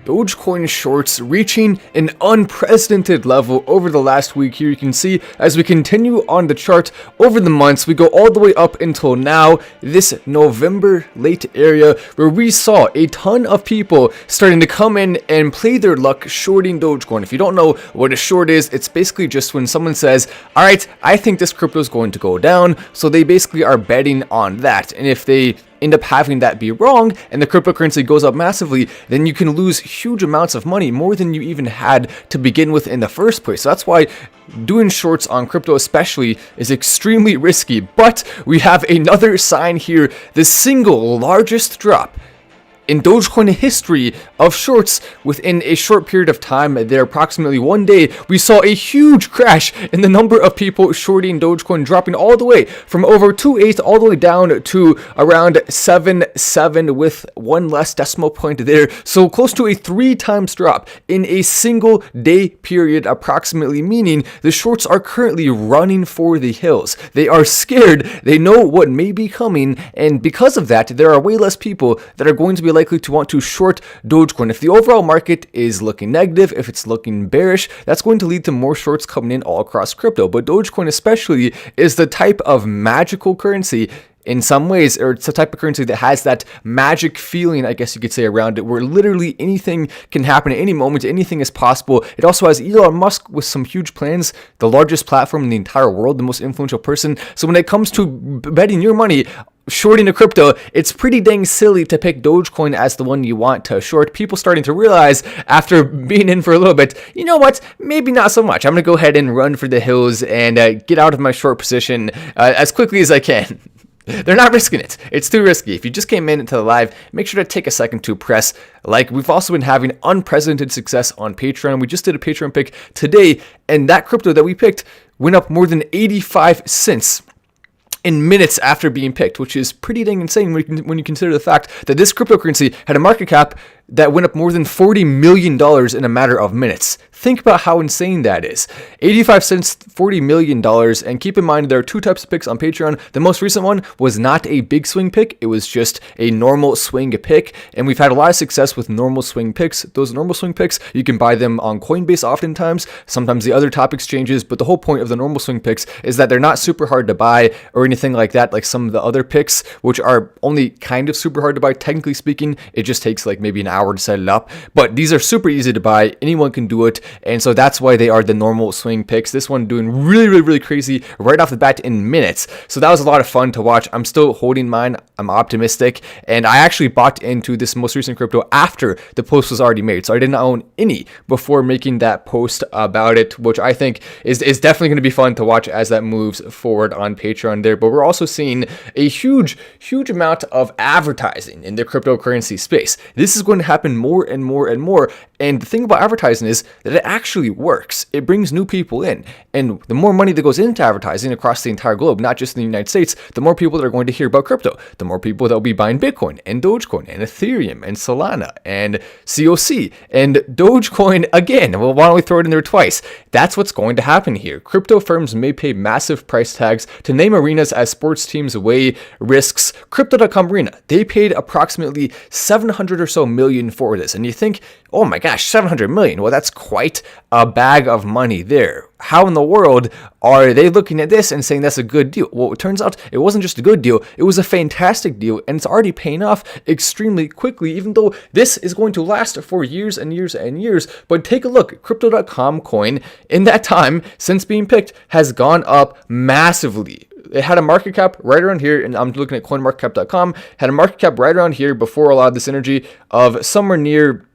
Dogecoin shorts reaching an unprecedented level over the last week. Here you can see as we continue on the chart over the months, we go all the way up until now, this November late area, where we saw a ton of people starting to come in and play their luck shorting Dogecoin. If you don't know what a short is, it's basically just when someone says, all right, I think this crypto is going to go down, so they basically are betting on that. And if they end up having that be wrong and the cryptocurrency goes up massively, then you can lose huge amounts of money, more than you even had to begin with in the first place. So that's why doing shorts on crypto especially is extremely risky. But we have another sign here, the single largest drop in Dogecoin history of shorts within a short period of time. There, approximately one day, we saw a huge crash in the number of people shorting Dogecoin, dropping all the way from over 2.8 all the way down to around 7.7 with one less decimal point there. So close to a 3 times drop in a single day period approximately, meaning the shorts are currently running for the hills. They are scared. They know what may be coming, and because of that, there are way less people that are going to be likely to want to short Dogecoin. If the overall market is looking negative, if it's looking bearish, that's going to lead to more shorts coming in all across crypto. But Dogecoin especially is the type of magical currency in some ways, or it's the type of currency that has that magic feeling, I guess you could say, around it, where literally anything can happen at any moment, anything is possible. It also has Elon Musk with some huge plans, the largest platform in the entire world, the most influential person. So when it comes to betting your money shorting a crypto, it's pretty dang silly to pick Dogecoin as the one you want to short. People starting to realize after being in for a little bit, you know what, maybe not so much. I'm going to go ahead and run for the hills and get out of my short position as quickly as I can. They're not risking it. It's too risky. If you just came into the live, make sure to take a second to press like. We've also been having unprecedented success on Patreon. We just did a Patreon pick today, and that crypto that we picked went up more than 85 cents in minutes after being picked, which is pretty dang insane when you consider the fact that this cryptocurrency had a market cap that went up more than $40 million in a matter of minutes. Think about how insane that is. 85 cents, $40 million. And keep in mind, there are 2 types of picks on Patreon. The most recent one was not a big swing pick. It was just a normal swing pick. And we've had a lot of success with normal swing picks. Those normal swing picks, you can buy them on Coinbase oftentimes, sometimes the other top exchanges. But the whole point of the normal swing picks is that they're not super hard to buy or anything like that, like some of the other picks, which are only kind of super hard to buy. Technically speaking, it just takes like maybe an hour to set it up, but these are super easy to buy. Anyone can do it, and so that's why they are the normal swing picks. This one doing really crazy right off the bat in minutes, so that was a lot of fun to watch. I'm still holding mine. I'm optimistic, and I actually bought into this most recent crypto after the post was already made, so I didn't own any before making that post about it, which I think is definitely going to be fun to watch as that moves forward on Patreon there. But we're also seeing a huge amount of advertising in the cryptocurrency space. This is going to happen more and more and more. And the thing about advertising is that it actually works. It brings new people in. And the more money that goes into advertising across the entire globe, not just in the United States, the more people that are going to hear about crypto, the more people that will be buying Bitcoin and Dogecoin and Ethereum and Solana and COC and Dogecoin again. Well, why don't we throw it in there twice? That's what's going to happen here. Crypto firms may pay massive price tags to name arenas as sports teams weigh risks. Crypto.com Arena, they paid approximately 700 or so million for this. And you think, oh my gosh, 700 million. Well, that's quite a bag of money there. How in the world are they looking at this and saying that's a good deal? Well, it turns out it wasn't just a good deal. It was a fantastic deal, and it's already paying off extremely quickly, even though this is going to last for years and years and years. But take a look. Crypto.com coin in that time since being picked has gone up massively. It had a market cap right around here, and I'm looking at coinmarketcap.com, had a market cap right around here before a lot of this energy of somewhere near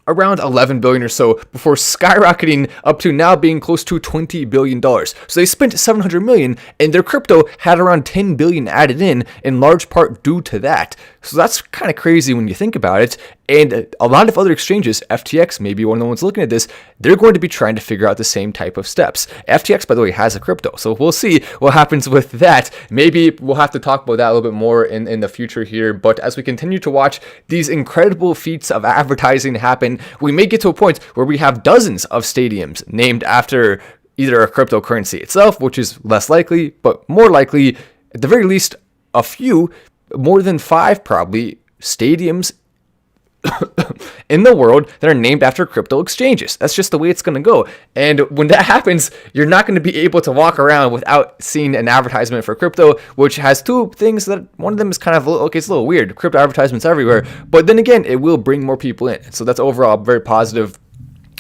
around 11 billion or so before skyrocketing up to now being close to $20 billion. So they spent 700 million and their crypto had around 10 billion added in large part due to that. So that's kind of crazy when you think about it. And a lot of other exchanges, FTX may be one of the ones looking at this, they're going to be trying to figure out the same type of steps. FTX, by the way, has a crypto. So we'll see what happens with that. Maybe we'll have to talk about that a little bit more in the future here. But as we continue to watch these incredible feats of advertising happen, we may get to a point where we have dozens of stadiums named after either a cryptocurrency itself, which is less likely, but more likely, at the very least, a few, more than 5 probably, stadiums in the world that are named after crypto exchanges. That's just the way it's going to go. And when that happens, you're not going to be able to walk around without seeing an advertisement for crypto, which has two things that one of them is kind of, okay, it's a little weird. Crypto advertisements everywhere. But then again, it will bring more people in. So that's overall very positive.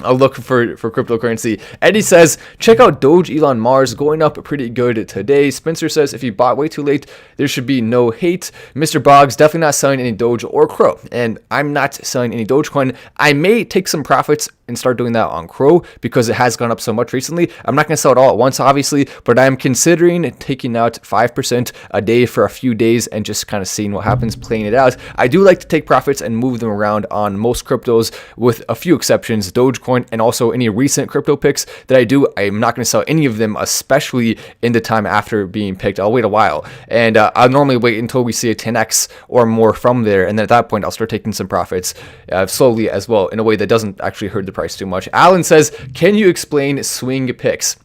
I'll look for cryptocurrency. Eddie says, check out Doge Elon Mars going up pretty good today. Spencer says, if you bought way too late, there should be no hate. Mr. Boggs, definitely not selling any Doge or Crow. And I'm not selling any Dogecoin. I may take some profits and start doing that on Crow because it has gone up so much recently. I'm not going to sell it all at once, obviously, but I'm considering taking out 5% a day for a few days and just kind of seeing what happens, playing it out. I do like to take profits and move them around on most cryptos with a few exceptions, Dogecoin and also any recent crypto picks that I do. I'm not going to sell any of them, especially in the time after being picked. I'll wait a while, and I'll normally wait until we see a 10x or more from there, and then at that point I'll start taking some profits slowly as well in a way that doesn't actually hurt the price too much. Alan says, can you explain swing picks?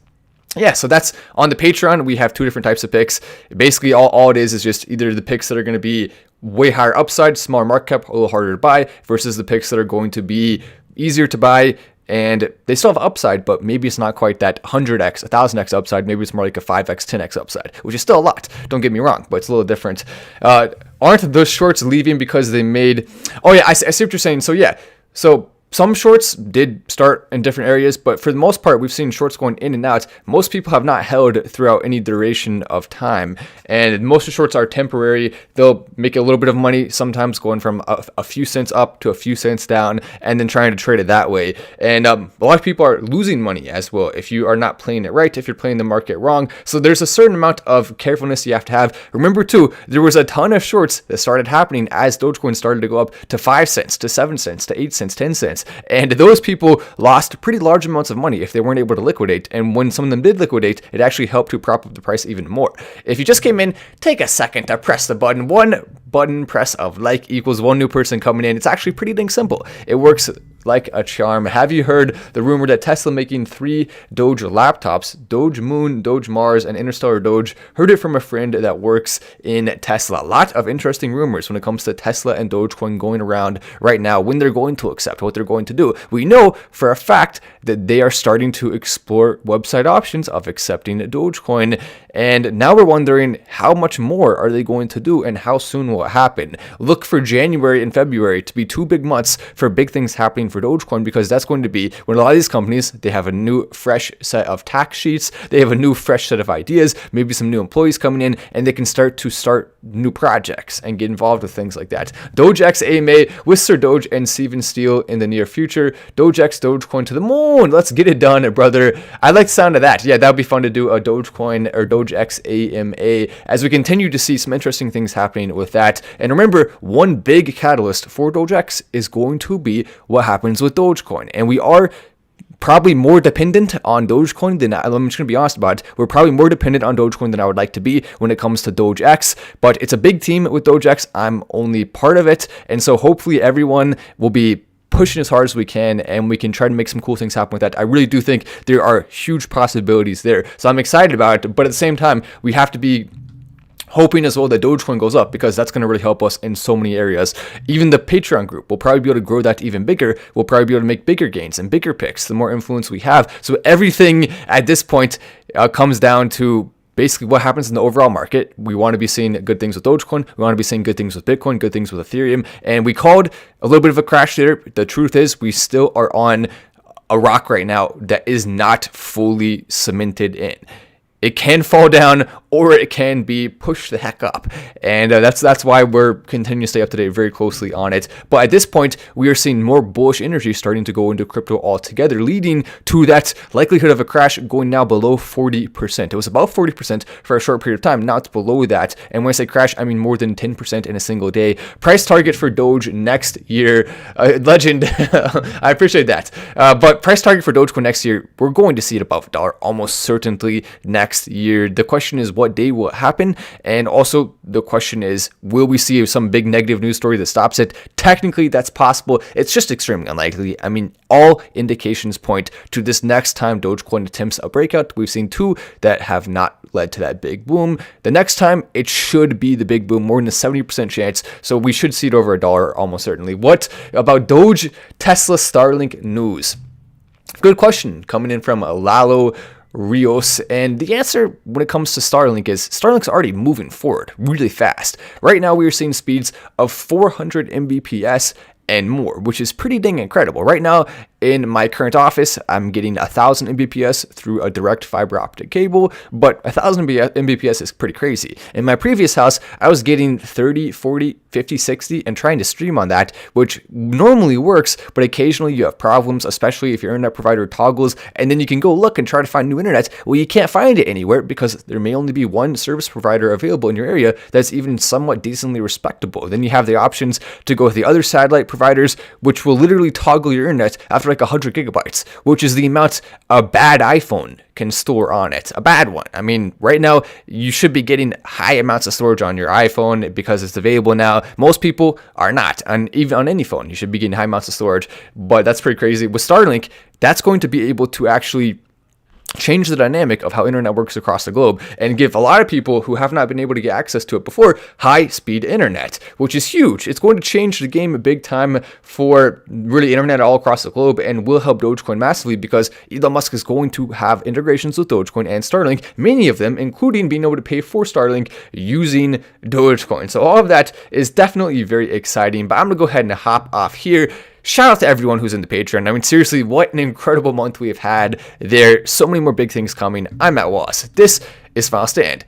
Yeah, so that's on the Patreon. We have two different types of picks. Basically, all it is just either the picks that are going to be way higher upside, smaller market cap, a little harder to buy, versus the picks that are going to be easier to buy, and they still have upside, but maybe it's not quite that 100x, 1000x upside. Maybe it's more like a 5x, 10x upside, which is still a lot. Don't get me wrong, but it's a little different. Aren't those shorts leaving because they made... Oh, yeah, I see what you're saying. So, yeah. So some shorts did start in different areas, but for the most part, we've seen shorts going in and out. Most people have not held throughout any duration of time, and most of the shorts are temporary. They'll make a little bit of money, sometimes going from a few cents up to a few cents down, and then trying to trade it that way. And a lot of people are losing money as well if you are not playing it right, if you're playing the market wrong. So there's a certain amount of carefulness you have to have. Remember too, there was a ton of shorts that started happening as Dogecoin started to go up to 5 cents, to 7 cents, to 8 cents, 10 cents. And those people lost pretty large amounts of money if they weren't able to liquidate. And when some of them did liquidate, it actually helped to prop up the price even more. If you just came in, take a second to press the button. One button press of like equals one new person coming in. It's actually pretty dang simple. It works like a charm. Have you heard the rumor that Tesla making 3 Doge laptops, Doge Moon, Doge Mars, and Interstellar Doge? Heard it from a friend that works in Tesla. A lot of interesting rumors when it comes to Tesla and Dogecoin going around right now, when they're going to accept, what they're going to do. We know for a fact that they are starting to explore website options of accepting Dogecoin, and now we're wondering how much more are they going to do and how soon will it happen. Look for January and February to be 2 big months for big things happening for Dogecoin, because that's going to be when a lot of these companies, they have a new fresh set of tax sheets, they have a new fresh set of ideas, maybe some new employees coming in, and they can start new projects and get involved with things like that. DogeX AMA with Sir Doge and Steven Steele in the near future. DogeX Dogecoin to the moon. Let's get it done, brother. I like the sound of that. Yeah, that would be fun to do a Dogecoin or DogeX AMA as we continue to see some interesting things happening with that. And remember, one big catalyst for DogeX is going to be what happens with Dogecoin. And we are probably more dependent on Dogecoin than I'm just going to be honest about it. We're probably more dependent on Dogecoin than I would like to be when it comes to DogeX, but it's a big team with DogeX. I'm only part of it, and so hopefully everyone will be pushing as hard as we can, and we can try to make some cool things happen with that. I really do think there are huge possibilities there, so I'm excited about it, but at the same time, we have to be hoping as well that Dogecoin goes up, because that's going to really help us in so many areas. Even the Patreon group, we'll probably be able to grow that even bigger. We'll probably be able to make bigger gains and bigger picks the more influence we have. So everything at this point comes down to basically what happens in the overall market. We want to be seeing good things with Dogecoin. We want to be seeing good things with Bitcoin, good things with Ethereum. And we called a little bit of a crash there. The truth is we still are on a rock right now that is not fully cemented in. It can fall down, or it can be pushed the heck up. And that's why we're continuing to stay up to date very closely on it. But at this point, we are seeing more bullish energy starting to go into crypto altogether, leading to that likelihood of a crash going now below 40%. It was about 40% for a short period of time. Now it's below that. And when I say crash, I mean more than 10% in a single day. Price target for Doge next year. Legend. I appreciate that. But price target for Dogecoin next year, we're going to see it above $1, almost certainly next next year. The question is, what day will it happen? And also the question is, will we see some big negative news story that stops it? Technically, that's possible. It's just extremely unlikely. I mean, all indications point to this next time Dogecoin attempts a breakout. We've seen 2 that have not led to that big boom. The next time, it should be the big boom, more than a 70% chance. So we should see it over $1 almost certainly. What about Doge, Tesla, Starlink news? Good question coming in from Lalo Rios, and the answer when it comes to Starlink is Starlink's already moving forward really fast. Right now we are seeing speeds of 400 Mbps and more, which is pretty dang incredible. Right now in my current office, I'm getting 1000 Mbps through a direct fiber optic cable, but 1000 Mbps is pretty crazy. In my previous house, I was getting 30, 40, 50, 60 and trying to stream on that, which normally works, but occasionally you have problems, especially if your internet provider toggles, and then you can go look and try to find new internet. Well, you can't find it anywhere because there may only be one service provider available in your area that's even somewhat decently respectable. Then you have the options to go with the other satellite providers, which will literally toggle your internet after like 100 gigabytes, which is the amount a bad iPhone can store on it. A bad one. I mean, right now, you should be getting high amounts of storage on your iPhone because it's available now. Most people are not. And even on any phone, you should be getting high amounts of storage, but that's pretty crazy. With Starlink, that's going to be able to actually change the dynamic of how internet works across the globe and give a lot of people who have not been able to get access to it before high-speed internet, which is huge. It's going to change the game big time for really internet all across the globe and will help Dogecoin massively because Elon Musk is going to have integrations with Dogecoin and Starlink, many of them, including being able to pay for Starlink using Dogecoin. So all of that is definitely very exciting, but I'm going to go ahead and hop off here. Shout out to everyone who's in the Patreon. I mean, seriously, what an incredible month we have had there. So many more big things coming. I'm at Wallace. This is Final Stand,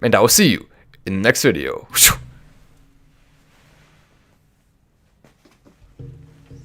and I will see you in the next video.